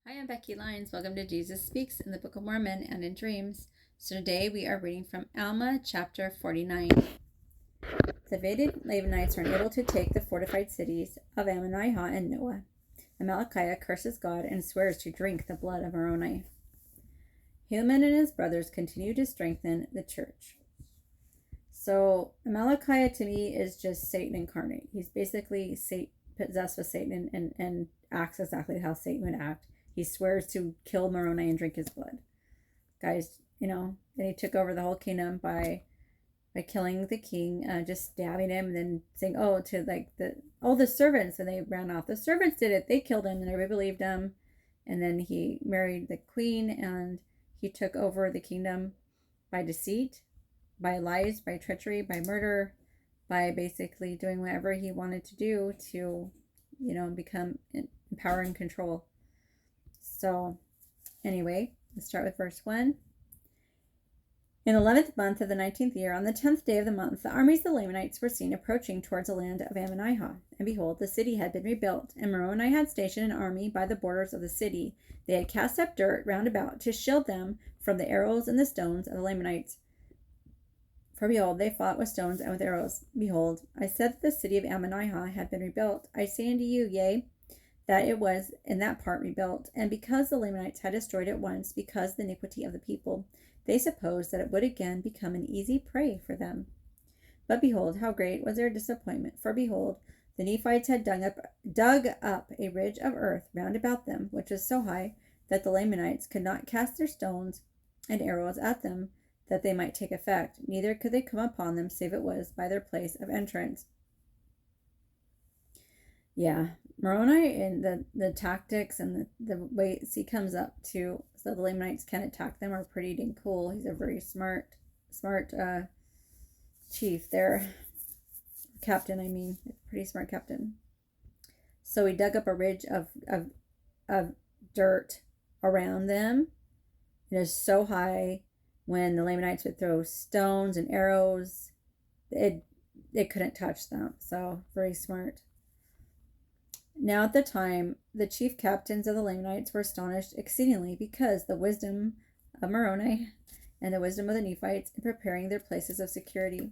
Hi, I'm Becky Lyons. Welcome to Jesus Speaks in the Book of Mormon and in Dreams. So today we are reading from Alma chapter 49. The Vedic Lamanites are unable to take the fortified cities of Ammonihah and Noah. Amalickiah curses God and swears to drink the blood of Moroni. Helaman and his brothers continue to strengthen the church. So Amalickiah to me is just Satan incarnate. He's basically possessed with Satan and acts exactly how Satan would act. He swears to kill Moroni and drink his blood. Guys, then he took over the whole kingdom by killing the king, just stabbing him, and then saying, the servants, and they ran off. The servants did it. They killed him, and everybody believed him. And then he married the queen, and he took over the kingdom by deceit, by lies, by treachery, by murder, by basically doing whatever he wanted to do to, become in power and control. So, anyway, let's start with verse 1. In the 11th month of the 19th year, on the 10th day of the month, the armies of the Lamanites were seen approaching towards the land of Ammonihah. And behold, the city had been rebuilt, and Moroni had stationed an army by the borders of the city. They had cast up dirt round about to shield them from the arrows and the stones of the Lamanites. For behold, they fought with stones and with arrows. Behold, I said that the city of Ammonihah had been rebuilt. I say unto you, yea, that it was in that part rebuilt. And because the Lamanites had destroyed it once, because of the iniquity of the people, they supposed that it would again become an easy prey for them. But behold, how great was their disappointment! For behold, the Nephites had dug up a ridge of earth round about them, which was so high that the Lamanites could not cast their stones and arrows at them, that they might take effect. Neither could they come upon them, save it was by their place of entrance. Yeah, Moroni and the tactics and the ways he comes up to so the Lamanites can attack them are pretty dang cool. He's a very smart chief there. Captain, I mean. Pretty smart captain. So he dug up a ridge of dirt around them. It is so high when the Lamanites would throw stones and arrows, it couldn't touch them. So very smart. Now at the time, the chief captains of the Lamanites were astonished exceedingly because the wisdom of Moroni and the wisdom of the Nephites in preparing their places of security.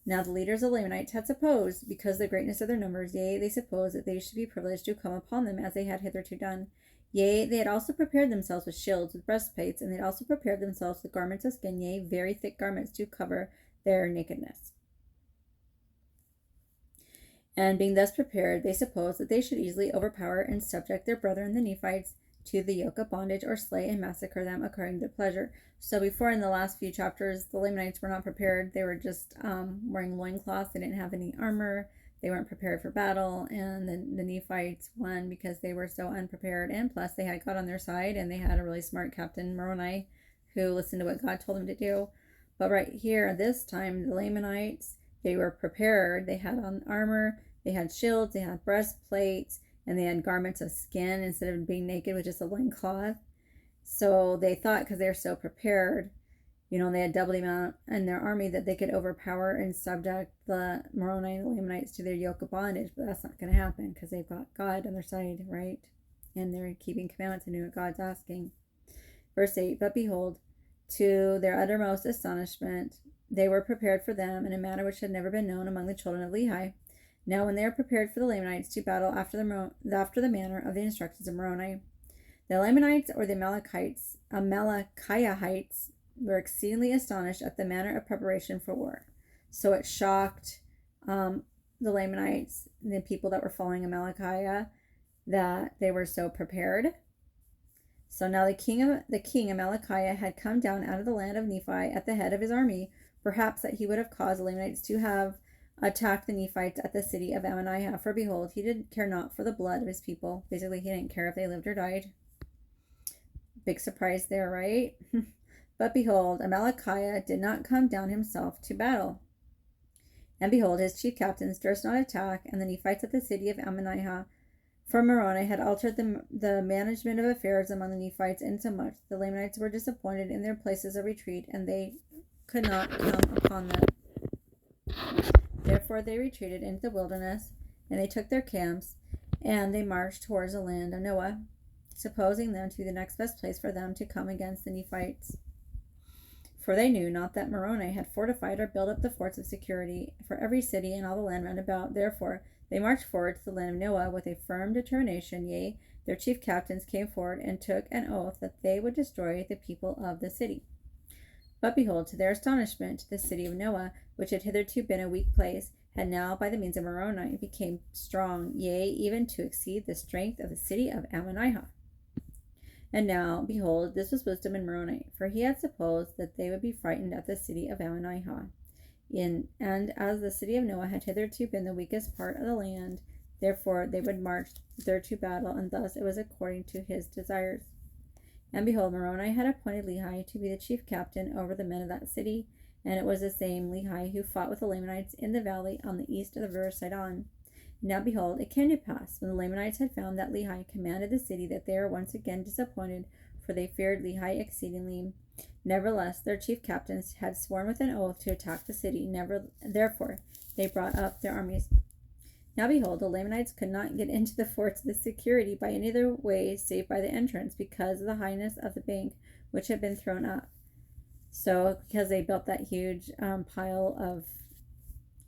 Now the leaders of the Lamanites had supposed, because of the greatness of their numbers, yea, they supposed that they should be privileged to come upon them as they had hitherto done. Yea, they had also prepared themselves with shields, with breastplates, and they had also prepared themselves with garments of skin, yea, very thick garments to cover their nakedness. And being thus prepared, they supposed that they should easily overpower and subject their brethren the Nephites to the yoke of bondage, or slay and massacre them according to their pleasure. So before, in the last few chapters, the Lamanites were not prepared. They were just wearing loincloths. They didn't have any armor. They weren't prepared for battle, and the Nephites won because they were so unprepared. And plus, they had God on their side, and they had a really smart captain, Moroni, who listened to what God told them to do. But right here, this time, the Lamanites, they were prepared. They had on armor. They had shields, they had breastplates, and they had garments of skin instead of being naked with just a loincloth. So they thought, because they were so prepared, they had double the amount in their army that they could overpower and subject the Moroni and the Lamanites to their yoke of bondage. But that's not going to happen because they've got God on their side, right? And they're keeping commandments and doing what God's asking. Verse 8, but behold, to their uttermost astonishment, they were prepared for them in a manner which had never been known among the children of Lehi. Now when they are prepared for the Lamanites to battle after the manner of the instructions of Moroni, the Lamanites or the Amalekiahites were exceedingly astonished at the manner of preparation for war. So it shocked the Lamanites, the people that were following Amalickiah, that they were so prepared. So now the king Amalickiah had come down out of the land of Nephi at the head of his army, perhaps that he would have caused the Lamanites to have attacked the Nephites at the city of Ammonihah. For behold, he didn't care not for the blood of his people. Basically, he didn't care if they lived or died. Big surprise there, right? But behold, Amalickiah did not come down himself to battle. And behold, his chief captains durst not attack, and the Nephites at the city of Ammonihah. For Moroni had altered the management of affairs among the Nephites, insomuch the Lamanites were disappointed in their places of retreat, and they could not come upon them. Therefore they retreated into the wilderness, and they took their camps, and they marched towards the land of Noah. supposing them to be the next best place for them to come against the Nephites. For they knew not that Moroni had fortified or built up the forts of security for every city and all the land round about. Therefore they marched forward to the land of Noah with a firm determination. Yea, their chief captains came forward and took an oath that they would destroy the people of the city. But behold, to their astonishment, the city of Noah, which had hitherto been a weak place, had now by the means of Moroni became strong, yea, even to exceed the strength of the city of Ammonihah. And now, behold, this was wisdom in Moroni, for he had supposed that they would be frightened at the city of Ammonihah. And as the city of Noah had hitherto been the weakest part of the land, therefore they would march there to battle, and thus it was according to his desires. And behold, Moroni had appointed Lehi to be the chief captain over the men of that city, and it was the same Lehi who fought with the Lamanites in the valley on the east of the river Sidon. Now behold, it came to pass, when the Lamanites had found that Lehi commanded the city, that they were once again disappointed, for they feared Lehi exceedingly. Nevertheless, their chief captains had sworn with an oath to attack the city. Therefore they brought up their armies. Now behold, the Lamanites could not get into the forts of the security by any other way save by the entrance, because of the highness of the bank which had been thrown up. So, because they built that huge pile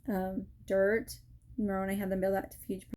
of dirt, Moroni had them build that huge